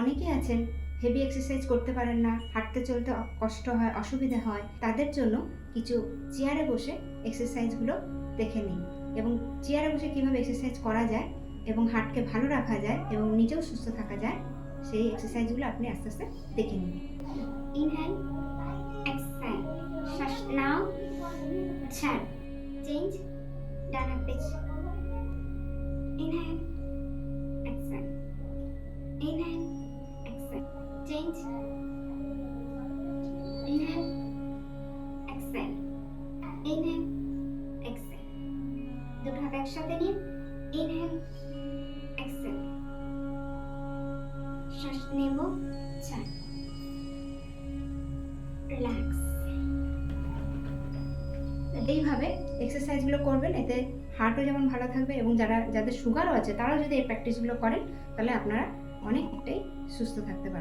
অনেকেই আছেন heavy exercise করতে পারেন না, হাঁটতে চলতে কষ্ট হয়, অসুবিধা হয়, তাদের জন্য কিছু চেয়ারে বসে এক্সারসাইজগুলো দেখে নিন এবং চেয়ারে বসে কীভাবে এক্সারসাইজ করা যায় এবং হার্টকে ভালো রাখা যায় এবং নিজেও সুস্থ থাকা যায় সেই এক্সারসাইজগুলো আপনি আস্তে আস্তে দেখে নিন। ইনহেল, এক্সহেল, শ্বাস নাও, ছাড়, চেঞ্জ, ডান page. Inhale, exhale, inhale, exhale, change, inhale, exhale, inhale, exhale. দুটো হাত একসাথে নিন, ইনহেল, এক্সহেল, শ্বাস নেব, ছাড়, রিল্যাক্স। এইভাবে এক্সারসাইজগুলো করবেন, এতে হার্টও যেমন ভালো থাকবে এবং যাদের সুগারও আছে তারাও যদি এই প্র্যাকটিসগুলো করেন তাহলে আপনারা অনেকটাই সুস্থ থাকতে পারবেন।